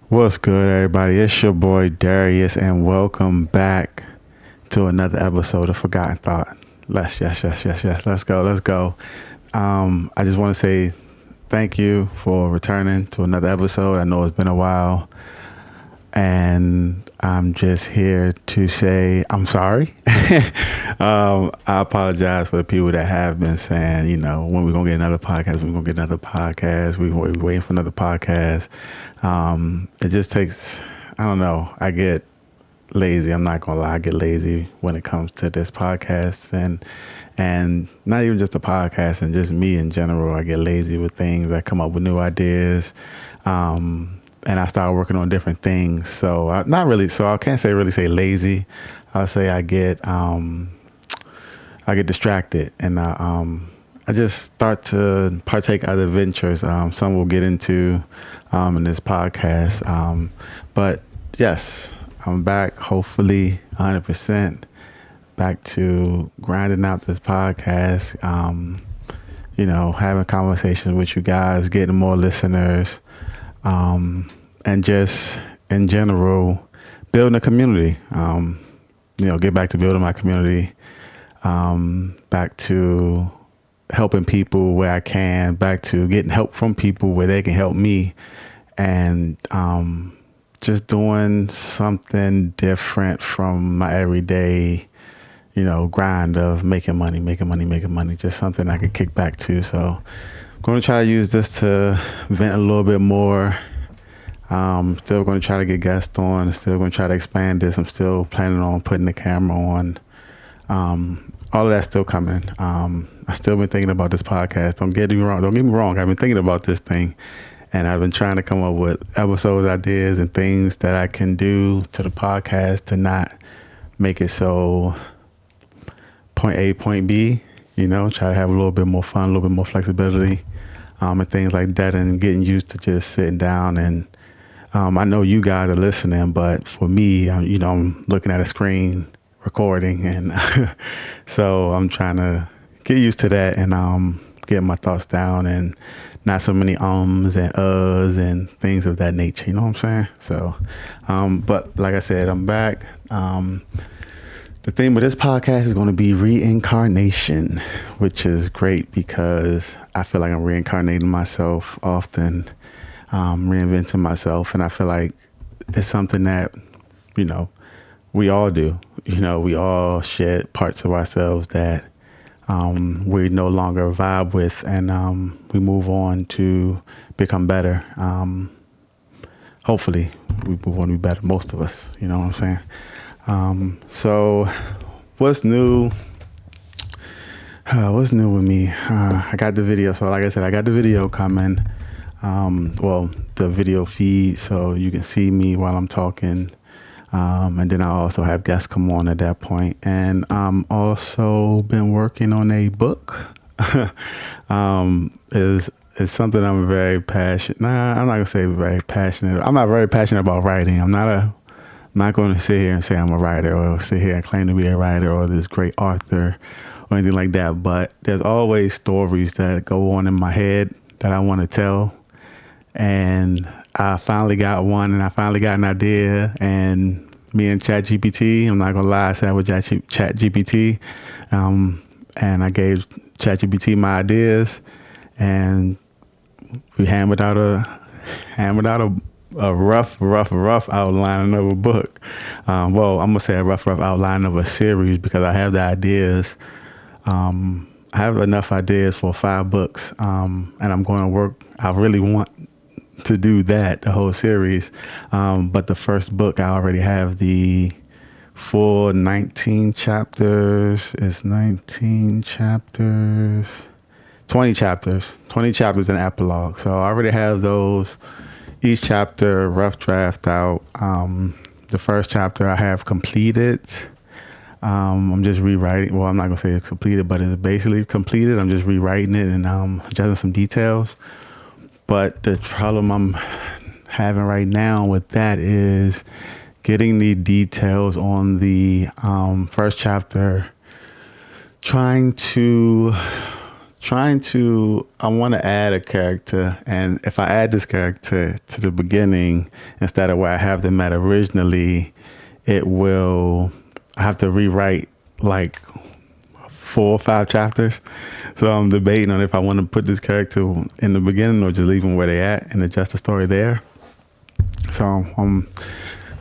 What's good, everybody? It's your boy Darius, and welcome back to another episode of Forgotten Thought. Yes. Let's go. I just want to say thank you for returning to another episode. I know it's been a while, and I'm just here to say I'm sorry. I apologize for the people that have been saying, when we're gonna get another podcast, we're waiting for another podcast. It just takes, I don't know, I get lazy. I'm not gonna lie, I get lazy when it comes to this podcast, and not even just the podcast, and just me in general. I get lazy with things. I come up with new ideas, and I start working on different things. So I can't really say lazy. I'll say I get distracted, and I just start to partake other ventures. Some we'll get into in this podcast. But yes, I'm back, hopefully 100% back to grinding out this podcast. Having conversations with you guys, getting more listeners, and just in general, building a community. Get back to building my community, back to helping people where I can, back to getting help from people where they can help me, and just doing something different from my everyday, grind of making money, just something I could kick back to. So I'm going to try to use this to vent a little bit more. Still going to try to get guests on, still going to try to expand this. I'm still planning on putting the camera on. All of that's still coming. I still been thinking about this podcast. Don't get me wrong. I've been thinking about this thing, and I've been trying to come up with episodes, ideas, and things that I can do to the podcast to not make it so point A, point B, try to have a little bit more fun, a little bit more flexibility, and things like that, and getting used to just sitting down. And I know you guys are listening, but for me, I'm looking at a screen recording, and so I'm trying to get used to that, and get my thoughts down, and not so many ums and uhs and things of that nature. You know what I'm saying? So, but like I said, I'm back. The theme of this podcast is going to be reincarnation, which is great because I feel like I'm reincarnating myself often, reinventing myself, and I feel like it's something that we all do. We all shed parts of ourselves that we no longer vibe with, and we move on to become better. Hopefully, we move on to be better. Most of us, you know what I'm saying? So what's new? What's new with me? I got the video. So like I said, I got the video coming. The video feed, so you can see me while I'm talking. And then I also have guests come on at that point. And I'm also been working on a book. Is something I'm very passionate. I'm not gonna say very passionate. I'm not very passionate about writing. I'm not going to sit here and say I'm a writer, or sit here and claim to be a writer, or this great author, or anything like that. But there's always stories that go on in my head that I want to tell. And I finally got one, and I finally got an idea. And me and ChatGPT, I'm not going to lie, I sat with ChatGPT, and I gave ChatGPT my ideas, and we hammered out a rough outline of a book. I'm gonna say a rough outline of a series, because I have the ideas. I have enough ideas for 5 books, and I'm going to work. I really want to do that, the whole series. But the first book, I already have the full 19 chapters. It's 19 chapters, 20 chapters in epilogue. So I already have those. Each chapter, rough draft out. The first chapter I have completed. I'm just rewriting. Well, I'm not going to say it's completed, but it's basically completed. I'm just rewriting it and adjusting some details. But the problem I'm having right now with that is getting the details on the first chapter, trying to I want to add a character, and if I add this character to the beginning instead of where I have them at originally, I have to rewrite like 4 or 5 chapters. So I'm debating on if I want to put this character in the beginning or just leave them where they at and adjust the story there. So I'm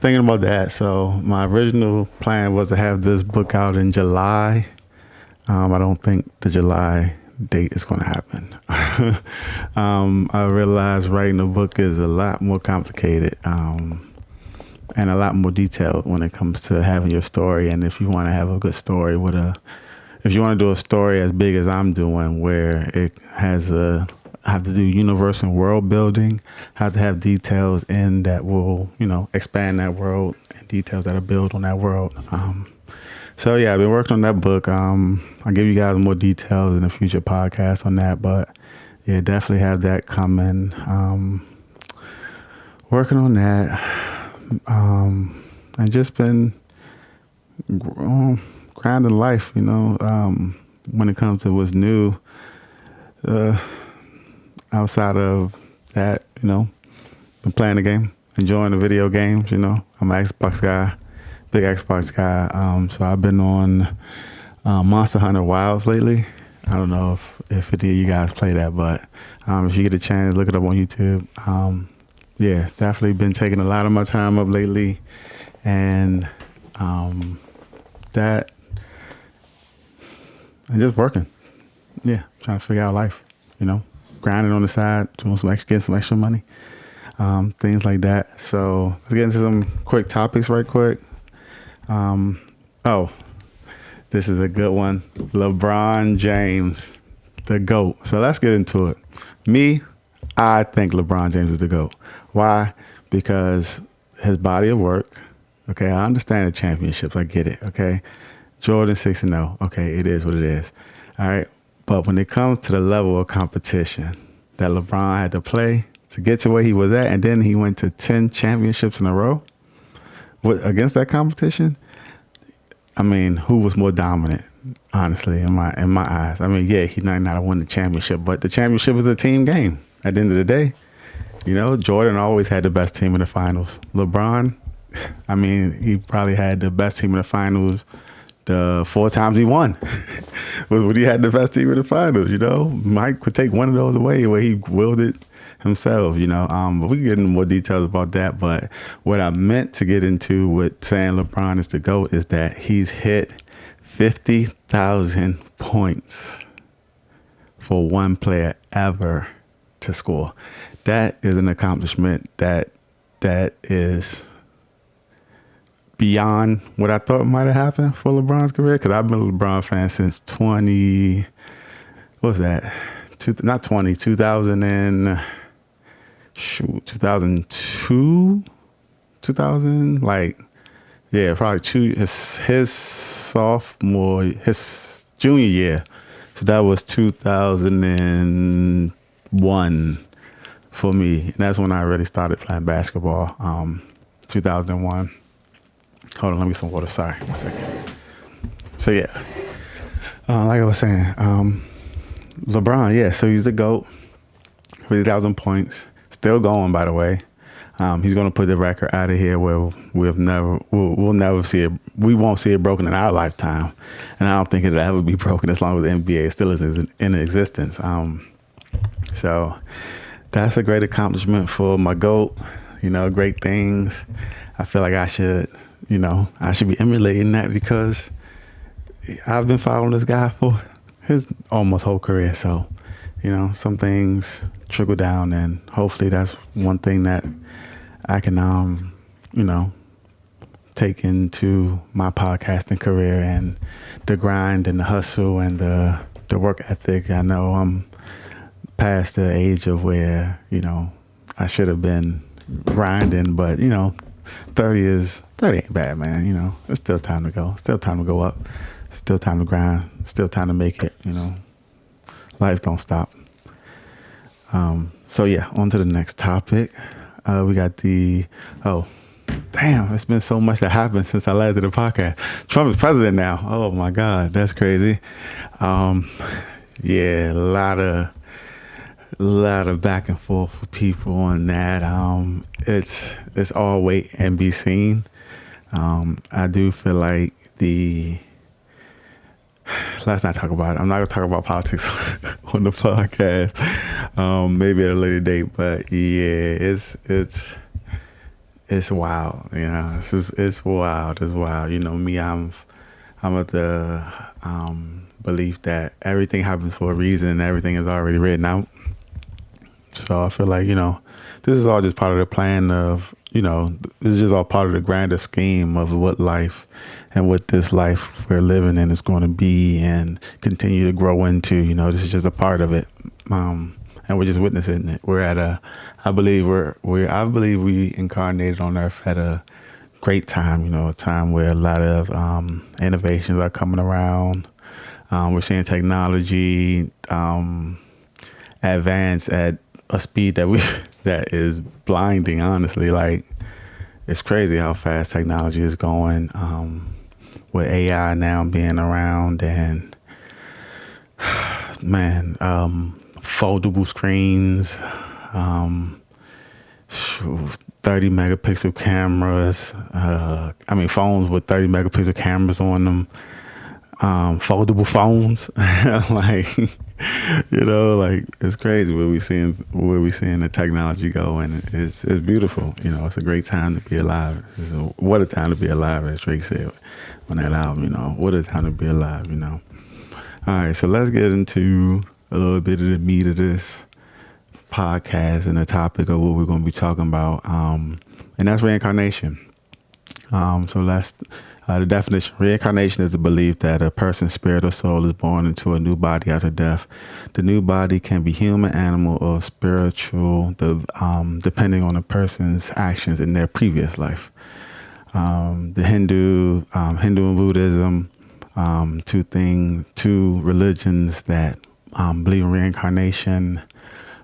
thinking about that. So my original plan was to have this book out in July. I don't think the July date is going to happen. I realized writing a book is a lot more complicated and a lot more detailed when it comes to having your story. And if you want to have a good story if you want to do a story as big as I'm doing, where it has I have to do universe and world building, have to have details in that will, expand that world and details that are built on that world. So yeah, I've been working on that book. I'll give you guys more details in a future podcast on that, but yeah, definitely have that coming. Working on that. And just been grinding life, when it comes to what's new. Outside of that, been playing the game, enjoying the video games, I'm an Xbox guy. Big Xbox guy. So I've been on Monster Hunter Wilds lately. I don't know if any of you guys play that, but if you get a chance, look it up on YouTube. Yeah, definitely been taking a lot of my time up lately. And that, and just working. Yeah, trying to figure out life, grinding on the side, doing getting some extra money, things like that. So let's get into some quick topics right quick. This is a good one. LeBron James, the GOAT. So let's get into it. I think LeBron James is the GOAT. Why? Because his body of work. Okay, I understand the championships. I get it. Okay, Jordan 6-0. Okay, it is what it is. All right, but when it comes to the level of competition that LeBron had to play to get to where he was at, and then he went to 10 championships in a row. Against that competition, I mean, who was more dominant? Honestly, in my eyes, I mean, yeah, he might not have won the championship, but the championship is a team game. At the end of the day, Jordan always had the best team in the finals. LeBron, I mean, he probably had the best team in the finals the 4 times he won. Was when he had the best team in the finals. Mike could take one of those away where he willed it himself, but we can get into more details about that. But what I meant to get into with saying LeBron is the GOAT is that he's hit 50,000 points for one player ever to score. That is an accomplishment that is beyond what I thought might have happened for LeBron's career, because I've been a LeBron fan since 2000 and 2002, 2000, probably his junior year. So that was 2001 for me. And that's when I really started playing basketball, 2001. Hold on, let me get some water. Sorry, 1 second. So yeah, like I was saying, LeBron, yeah, so he's the GOAT, 50,000 points. Still going, by the way. He's going to put the record out of here where we'll never see it. We won't see it broken in our lifetime. And I don't think it'll ever be broken as long as the NBA still is in existence. So that's a great accomplishment for my GOAT. Great things. I feel like I should be emulating that, because I've been following this guy for his almost whole career. So, some things trickle down, and hopefully that's one thing that I can, take into my podcasting career, and the grind and the hustle and the work ethic. I know I'm past the age of where, I should have been grinding, but, 30 ain't bad, man. It's still time to go. Still time to go up. Still time to grind. Still time to make it, Life don't stop. So yeah, on to the next topic. We got it's been so much that happened since I last did a podcast. Trump is president now. Oh my God, that's crazy. Yeah, a lot of back and forth with people on that. It's all wait and be seen. I do feel like the let's not talk about it. I'm not gonna talk about politics on the podcast. Maybe at a later date, but yeah, it's wild. It's wild. It's wild. Me, I'm of the belief that everything happens for a reason and everything is already written out. So I feel like, this is all just part of the plan of, this is just all part of the grander scheme of what life and what this life we're living in is going to be and continue to grow into. This is just a part of it. And we're just witnessing it. We're at I believe we incarnated on earth at a great time, a time where a lot of innovations are coming around. We're seeing technology advance at a speed that is blinding, honestly. Like, it's crazy how fast technology is going, with AI now being around, and man, foldable screens, 30 megapixel cameras, phones with 30 megapixel cameras on them, foldable phones. Like, it's crazy where we seeing the technology go, and it's beautiful. It's a great time to be alive. What a time to be alive, as Drake said on that album. What a time to be alive. All right, so let's get into a little bit of the meat of this podcast and the topic of what we're going to be talking about, and that's reincarnation. So that's the definition. Reincarnation is the belief that a person's spirit or soul is born into a new body after death. The new body can be human, animal, or spiritual, depending on the person's actions in their previous life. The Hindu and Buddhism, two religions that believe in reincarnation.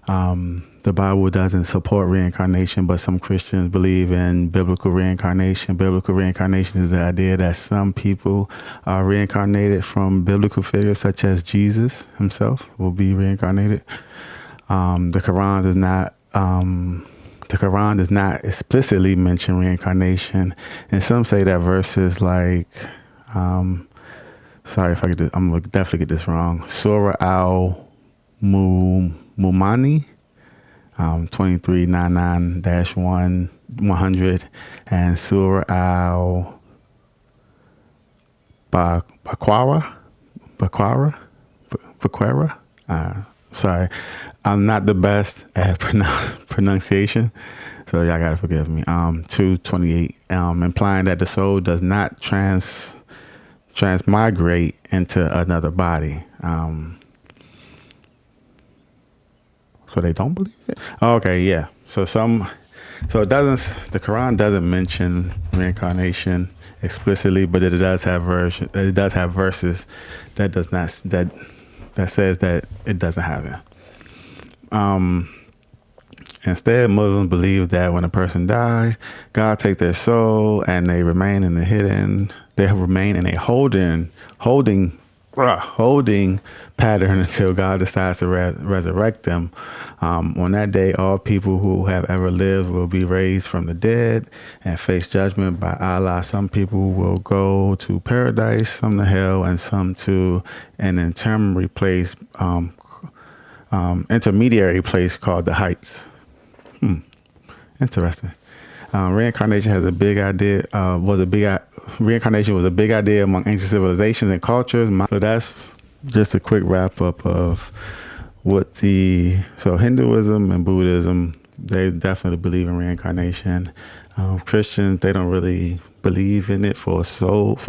The Bible doesn't support reincarnation, but some Christians believe in biblical reincarnation. Biblical reincarnation is the idea that some people are reincarnated from biblical figures, such as Jesus himself will be reincarnated. The Quran does not explicitly mention reincarnation, and some say that verses like, sorry if I'm gonna definitely get this wrong. Surah al-Mumani. 2399-100, and Surah al-Baqarah. Sorry, I'm not the best at pronunciation, so y'all gotta forgive me. 228, implying that the soul does not transmigrate into another body. So they don't believe it? Okay, yeah. So the Quran doesn't mention reincarnation explicitly, but it does have verses that says that it doesn't have it. Instead, Muslims believe that when a person dies, God takes their soul and they remain in a holding pattern until God decides to resurrect them. On that day, all people who have ever lived will be raised from the dead and face judgment by Allah. Some people will go to paradise, some to hell, and some to an intermediary place called the heights. Interesting. Reincarnation Reincarnation was a big idea among ancient civilizations and cultures. So that's just a quick wrap up of so Hinduism and Buddhism, they definitely believe in reincarnation. Christians, they don't really believe in it for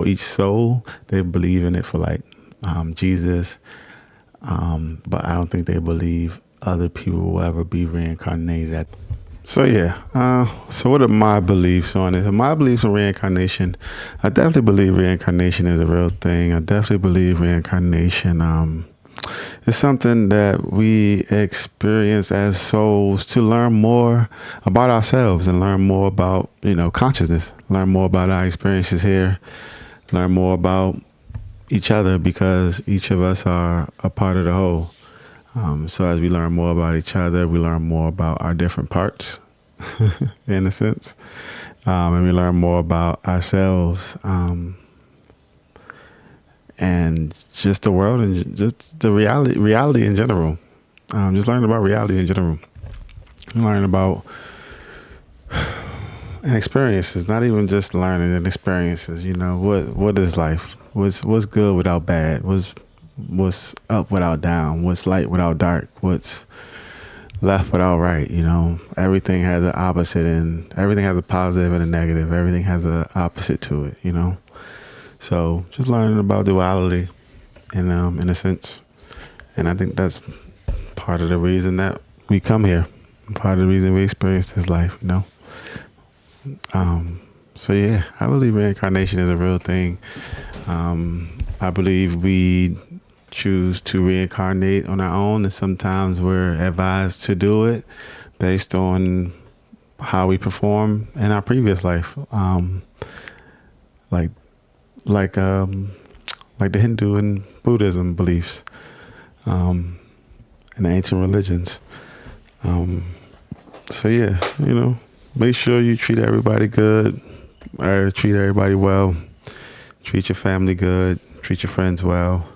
each soul. They believe in it for Jesus. But I don't think they believe other people will ever be reincarnated. So yeah, so what are my beliefs on it? My beliefs on reincarnation, I definitely believe reincarnation is a real thing. I definitely believe reincarnation is something that we experience as souls to learn more about ourselves and learn more about, consciousness, learn more about our experiences here, learn more about each other, because each of us are a part of the whole. So as we learn more about each other, we learn more about our different parts, in a sense, and we learn more about ourselves, and just the world, and just the reality in general. Just learning about reality in general. Learning about and experiences, not even just learning and experiences. What is life? What's good without bad? What's up without down? What's light without dark? What's left without right? Everything has an opposite, and everything has a positive and a negative. Everything has an opposite to it. So just learning about duality, in a sense, and I think that's part of the reason that we come here, part of the reason we experience this life. So yeah, I believe reincarnation is a real thing. I believe we choose to reincarnate on our own, and sometimes we're advised to do it based on how we perform in our previous life. Like the Hindu and Buddhism beliefs, and the ancient religions. So yeah, make sure you treat everybody good, or treat everybody well. Treat your family good. Treat your friends well.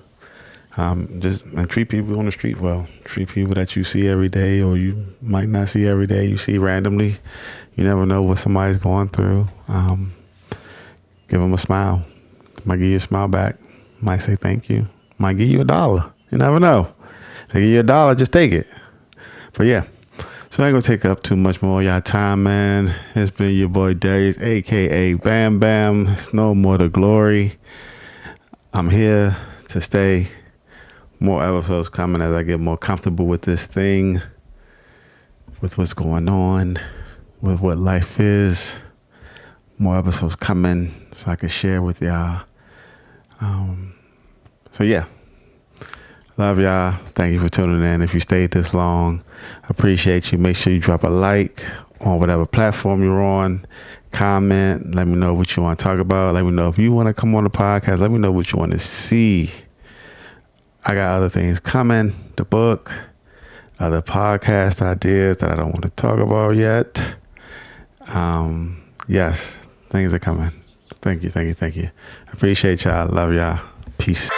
And treat people on the street well. Treat people that you see every day, or you might not see every day. You see randomly. You never know what somebody's going through. Give them a smile. Might give you a smile back. Might say thank you. Might give you $1. You never know. They give you $1, just take it. But yeah. So I ain't gonna take up too much more of y'all time, man. It's been your boy Darius, aka Bam Bam. It's no more the glory. I'm here to stay. More episodes coming as I get more comfortable with this thing, with what's going on, with what life is. More episodes coming so I can share with y'all. So yeah. Love y'all. Thank you for tuning in. If you stayed this long, appreciate you. Make sure you drop a like on whatever platform you're on. Comment. Let me know what you want to talk about. Let me know if you want to come on the podcast. Let me know what you want to see. I got other things coming. The book, other podcast ideas that I don't want to talk about yet. Yes, things are coming. Thank you. Appreciate y'all. Love y'all. Peace.